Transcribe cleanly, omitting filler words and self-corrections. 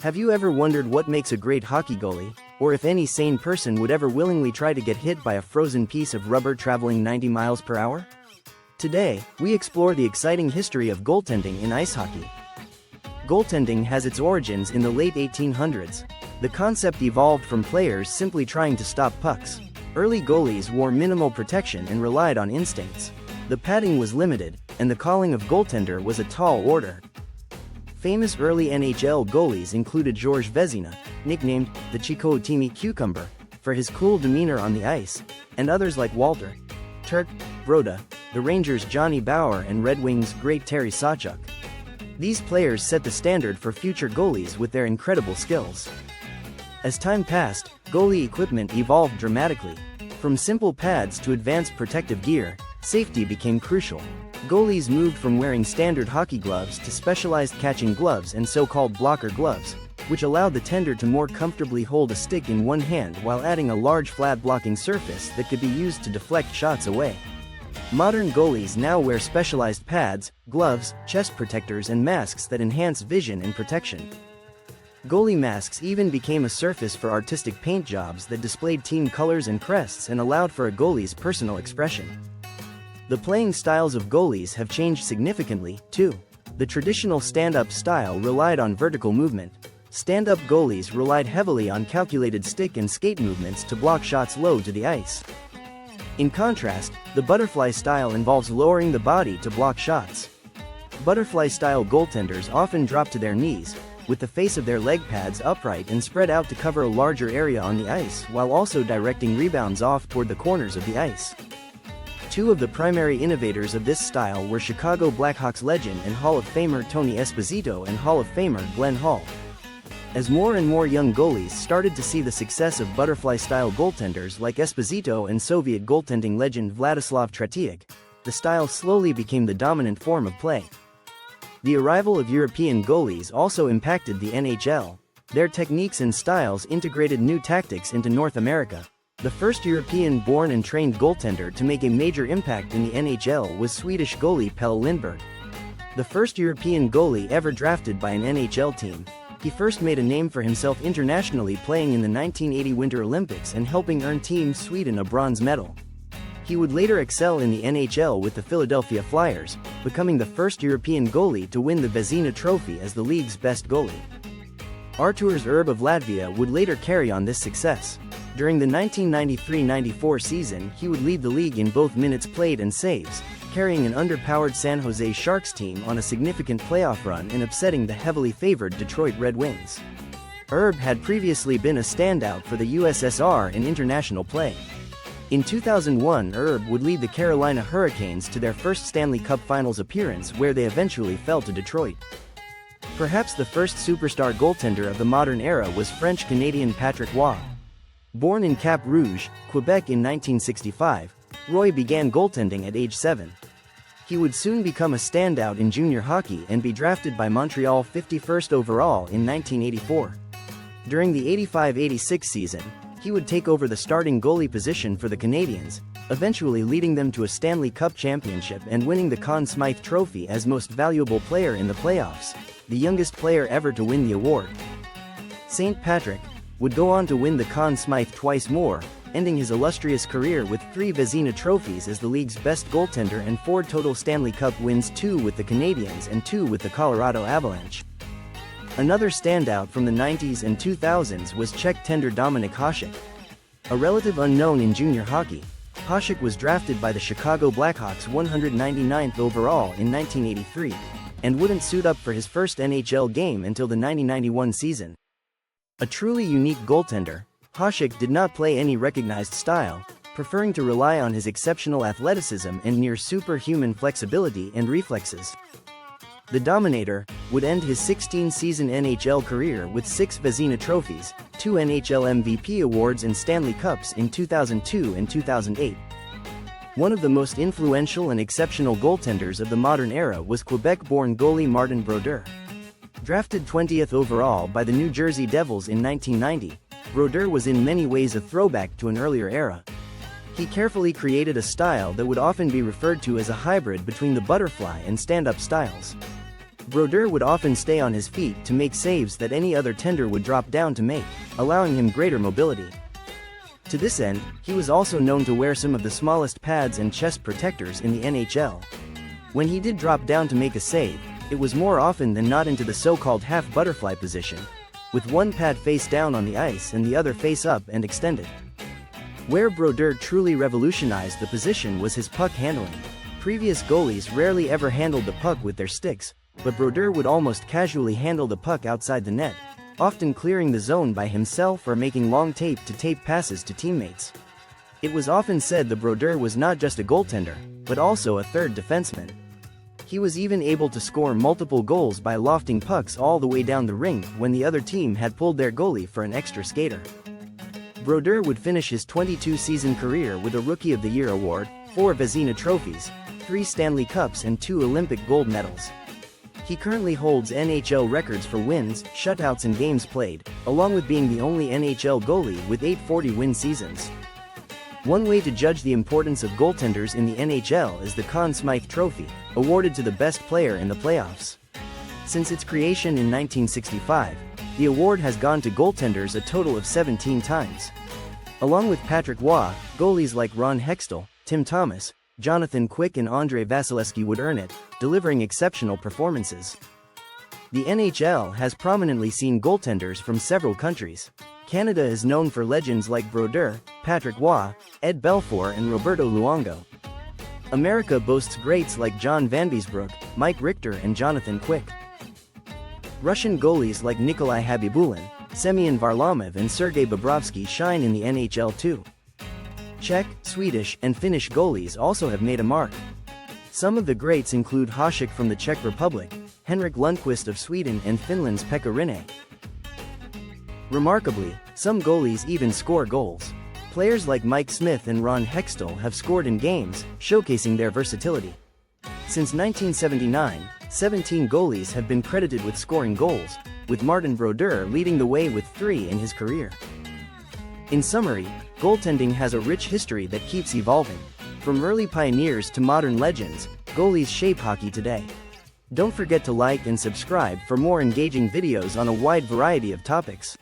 Have you ever wondered what makes a great hockey goalie, or if any sane person would ever willingly try to get hit by a frozen piece of rubber traveling 90 miles per hour? Today, we explore the exciting history of goaltending in ice hockey. Goaltending has its origins in the late 1800s. The concept evolved from players simply trying to stop pucks. Early goalies wore minimal protection and relied on instincts. The padding was limited, and the calling of goaltender was a tall order. Famous early NHL goalies included Georges Vezina, nicknamed the Chicoutimi Cucumber, for his cool demeanor on the ice, and others like Walter Turk Broda, the Rangers' Johnny Bower, and Red Wings' great Terry Sawchuk. These players set the standard for future goalies with their incredible skills. As time passed, goalie equipment evolved dramatically. From simple pads to advanced protective gear, safety became crucial. Goalies moved from wearing standard hockey gloves to specialized catching gloves and so-called blocker gloves, which allowed the tender to more comfortably hold a stick in one hand while adding a large flat blocking surface that could be used to deflect shots away. Modern goalies now wear specialized pads, gloves, chest protectors, and masks that enhance vision and protection. Goalie masks even became a surface for artistic paint jobs that displayed team colors and crests and allowed for a goalie's personal expression. The playing styles of goalies have changed significantly, too. The traditional stand-up style relied on vertical movement. Stand-up goalies relied heavily on calculated stick and skate movements to block shots low to the ice. In contrast, the butterfly style involves lowering the body to block shots. Butterfly-style goaltenders often drop to their knees, with the face of their leg pads upright and spread out to cover a larger area on the ice while also directing rebounds off toward the corners of the ice. Two of the primary innovators of this style were Chicago Blackhawks legend and Hall of Famer Tony Esposito and Hall of Famer Glenn Hall. As more and more young goalies started to see the success of butterfly-style goaltenders like Esposito and Soviet goaltending legend Vladislav Tretiak, the style slowly became the dominant form of play. The arrival of European goalies also impacted the NHL. Their techniques and styles integrated new tactics into North America. The first European-born and trained goaltender to make a major impact in the NHL was Swedish goalie Pelle Lindberg. The first European goalie ever drafted by an NHL team, he first made a name for himself internationally playing in the 1980 Winter Olympics and helping earn Team Sweden a bronze medal. He would later excel in the NHL with the Philadelphia Flyers, becoming the first European goalie to win the Vezina Trophy as the league's best goalie. Artūras Urba of Latvia would later carry on this success. During the 1993-94 season, he would lead the league in both minutes played and saves, carrying an underpowered San Jose Sharks team on a significant playoff run and upsetting the heavily favored Detroit Red Wings. Urb had previously been a standout for the USSR in international play. In 2001, Urb would lead the Carolina Hurricanes to their first Stanley Cup Finals appearance, where they eventually fell to Detroit. Perhaps the first superstar goaltender of the modern era was French-Canadian Patrick Roy. Born in Cap Rouge, Quebec in 1965, Roy began goaltending at age 7. He would soon become a standout in junior hockey and be drafted by Montreal 51st overall in 1984. During the 85-86 season, he would take over the starting goalie position for the Canadiens, eventually leading them to a Stanley Cup championship and winning the Conn Smythe Trophy as Most Valuable Player in the playoffs, the youngest player ever to win the award. St. Patrick would go on to win the Conn Smythe twice more, ending his illustrious career with 3 Vezina trophies as the league's best goaltender and 4 total Stanley Cup wins, 2 with the Canadiens and 2 with the Colorado Avalanche. Another standout from the 90s and 2000s was Czech tender Dominik Hasek. A relative unknown in junior hockey, Hasek was drafted by the Chicago Blackhawks 199th overall in 1983, and wouldn't suit up for his first NHL game until the 1990-91 season. A truly unique goaltender, Hasek did not play any recognized style, preferring to rely on his exceptional athleticism and near superhuman flexibility and reflexes. The Dominator would end his 16-season NHL career with 6 Vezina trophies, 2 NHL MVP awards and Stanley Cups in 2002 and 2008. One of the most influential and exceptional goaltenders of the modern era was Quebec-born goalie Martin Brodeur. Drafted 20th overall by the New Jersey Devils in 1990, Brodeur was in many ways a throwback to an earlier era. He carefully created a style that would often be referred to as a hybrid between the butterfly and stand-up styles. Brodeur would often stay on his feet to make saves that any other tender would drop down to make, allowing him greater mobility. To this end, he was also known to wear some of the smallest pads and chest protectors in the NHL. When he did drop down to make a save, it was more often than not into the so-called half-butterfly position, with one pad face down on the ice and the other face up and extended. Where Brodeur truly revolutionized the position was his puck handling. Previous goalies rarely ever handled the puck with their sticks, but Brodeur would almost casually handle the puck outside the net, often clearing the zone by himself or making long tape-to-tape passes to teammates. It was often said that Brodeur was not just a goaltender, but also a third defenseman. He was even able to score multiple goals by lofting pucks all the way down the rink when the other team had pulled their goalie for an extra skater. Brodeur would finish his 22-season career with a Rookie of the Year award, 4 Vezina trophies, 3 Stanley Cups and 2 Olympic gold medals. He currently holds NHL records for wins, shutouts and games played, along with being the only NHL goalie with 8 40-win seasons. One way to judge the importance of goaltenders in the NHL is the Conn Smythe Trophy, awarded to the best player in the playoffs. Since its creation in 1965, the award has gone to goaltenders a total of 17 times. Along with Patrick Waugh, goalies like Ron Hextall, Tim Thomas, Jonathan Quick and Andrei Vasilevsky would earn it, delivering exceptional performances. The NHL has prominently seen goaltenders from several countries. Canada is known for legends like Brodeur, Patrick Waugh, Ed Belfour and Roberto Luongo. America boasts greats like John Vanbiesbrouck, Mike Richter and Jonathan Quick. Russian goalies like Nikolai Habibulin, Semyon Varlamov and Sergei Bobrovsky shine in the NHL too. Czech, Swedish, and Finnish goalies also have made a mark. Some of the greats include Hasek from the Czech Republic, Henrik Lundqvist of Sweden and Finland's Pekka Rinne. Remarkably, some goalies even score goals. Players like Mike Smith and Ron Hextall have scored in games, showcasing their versatility. Since 1979, 17 goalies have been credited with scoring goals, with Martin Brodeur leading the way with 3 in his career. In summary, goaltending has a rich history that keeps evolving. From early pioneers to modern legends, goalies shape hockey today. Don't forget to like and subscribe for more engaging videos on a wide variety of topics.